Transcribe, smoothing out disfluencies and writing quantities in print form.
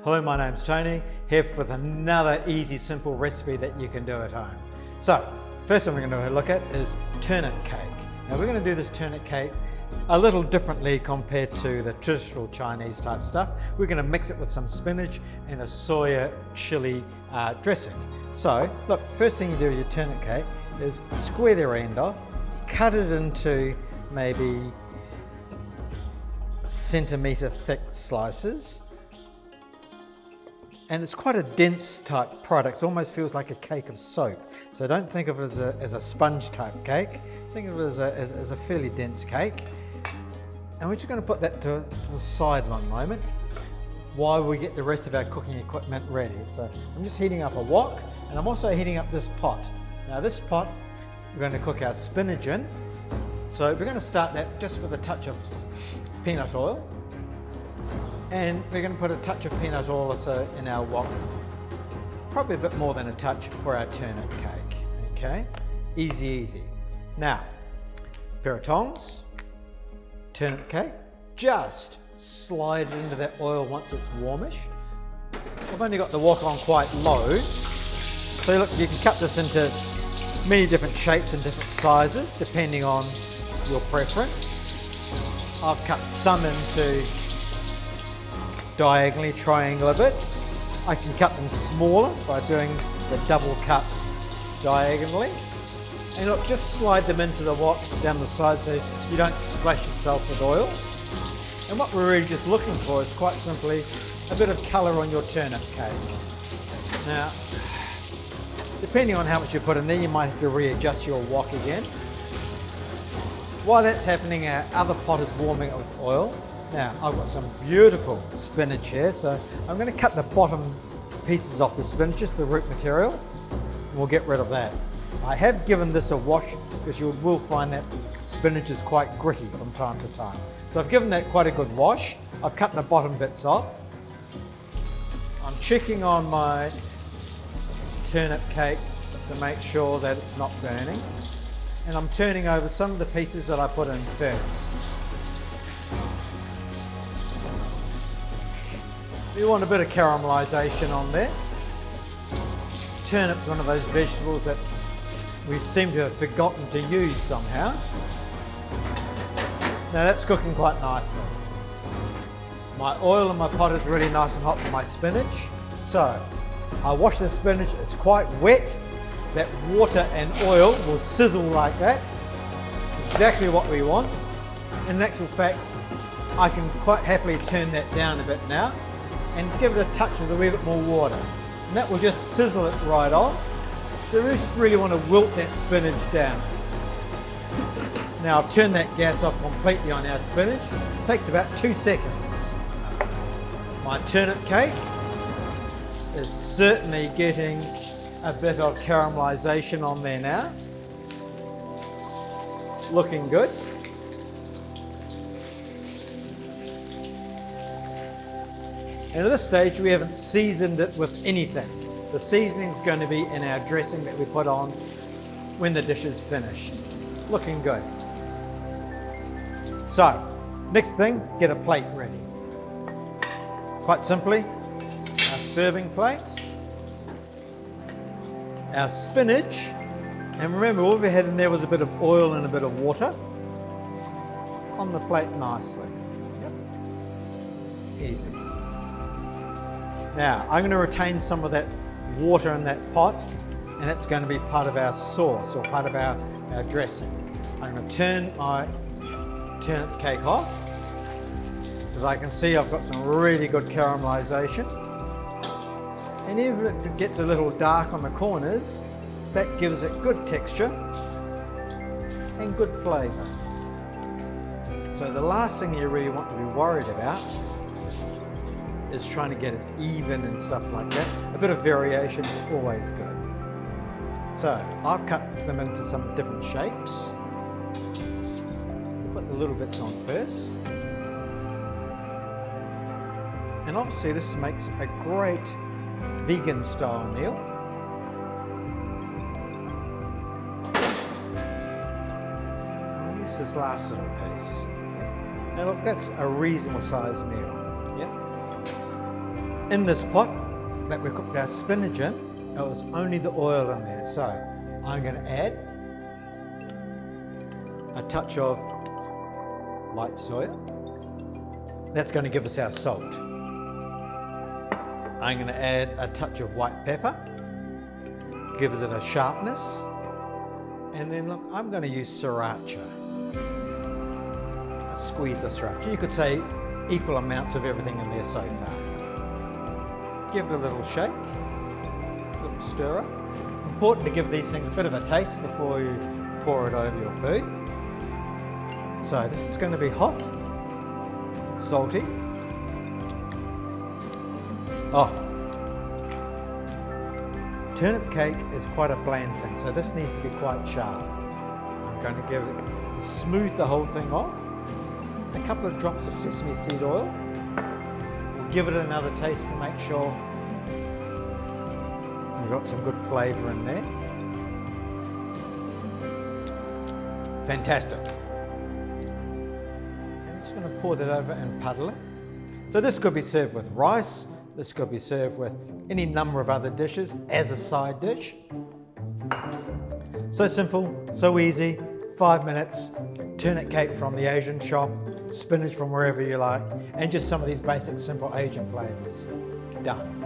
Hello, my name's Tony, here with another easy, simple recipe that you can do at home. So, first one we're going to look at is turnip cake. Now we're going to do this turnip cake a little differently compared to the traditional Chinese type stuff. We're going to mix it with some spinach and a soya chili dressing. So, look, first thing you do with your turnip cake is square the end off, cut it into maybe centimetre thick slices. And it's quite a dense type product. It almost feels like a cake of soap. So don't think of it as a sponge type cake. Think of it as a fairly dense cake. And we're just going to put that to the side one moment while we get the rest of our cooking equipment ready. So I'm just heating up a wok, and I'm also heating up this pot. Now this pot, we're going to cook our spinach in. So we're going to start that just with a touch of peanut oil. And we're going to put a touch of peanut oil also in our wok, probably a bit more than a touch for our turnip cake. Okay, easy, easy. Now, pair of tongs, turnip cake, just slide it into that oil once it's warmish. I've only got the wok on quite low, so look, you can cut this into many different shapes and different sizes depending on your preference. I've cut some into diagonally triangular bits. I can cut them smaller by doing the double cut diagonally. And look, just slide them into the wok down the side so you don't splash yourself with oil. And what we're really just looking for is quite simply a bit of colour on your turnip cake. Now, depending on how much you put in there, you might have to readjust your wok again. While that's happening, our other pot is warming up with oil. Now, I've got some beautiful spinach here, so I'm going to cut the bottom pieces off the spinach, just the root material, and we'll get rid of that. I have given this a wash because you will find that spinach is quite gritty from time to time. So I've given that quite a good wash. I've cut the bottom bits off. I'm checking on my turnip cake to make sure that it's not burning. And I'm turning over some of the pieces that I put in first. You want a bit of caramelisation on there. Turnip's one of those vegetables that we seem to have forgotten to use somehow. Now that's cooking quite nicely. My oil in my pot is really nice and hot for my spinach. So I wash the spinach, it's quite wet. That water and oil will sizzle like that. Exactly what we want. In actual fact, I can quite happily turn that down a bit now and give it a touch with a wee bit more water. And that will just sizzle it right off. So we just really want to wilt that spinach down. Now I'll turn that gas off completely on our spinach. It takes about 2 seconds. My turnip cake is certainly getting a bit of caramelisation on there now. Looking good. And at this stage we haven't seasoned it with anything. The seasoning's going to be in our dressing that we put on when the dish is finished. Looking good. So, next thing, get a plate ready. Quite simply, our serving plate, our spinach, and remember all we had in there was a bit of oil and a bit of water on the plate nicely. Yep. Easy. Now, I'm going to retain some of that water in that pot, and that's going to be part of our sauce or part of our dressing. I'm going to turn my turnip cake off. As I can see, I've got some really good caramelisation. And even if it gets a little dark on the corners, that gives it good texture and good flavour. So the last thing you really want to be worried about is trying to get it even and stuff like that. A bit of variation is always good. So I've cut them into some different shapes. Put the little bits on first. And obviously this makes a great vegan style meal. I'll use this last little piece. Now look, that's a reasonable sized meal. Yep. In this pot that we cooked our spinach in, it was only the oil in there. So I'm going to add a touch of light soya. That's going to give us our salt. I'm going to add a touch of white pepper, gives it a sharpness. And then look, I'm going to use sriracha. A squeeze of sriracha. You could say equal amounts of everything in there so far. Give it a little shake, a little stirrer. Important to give these things a bit of a taste before you pour it over your food. So this is going to be hot, salty. Oh, turnip cake is quite a bland thing, so this needs to be quite sharp. I'm going to give it, smooth the whole thing off. A couple of drops of sesame seed oil. We'll give it another taste to make sure we've got some good flavour in there. Fantastic. I'm just going to pour that over and puddle it. So this could be served with rice. This could be served with any number of other dishes as a side dish. So simple, so easy, 5 minutes, turnip cake from the Asian shop, spinach from wherever you like, and just some of these basic simple Asian flavours. Done.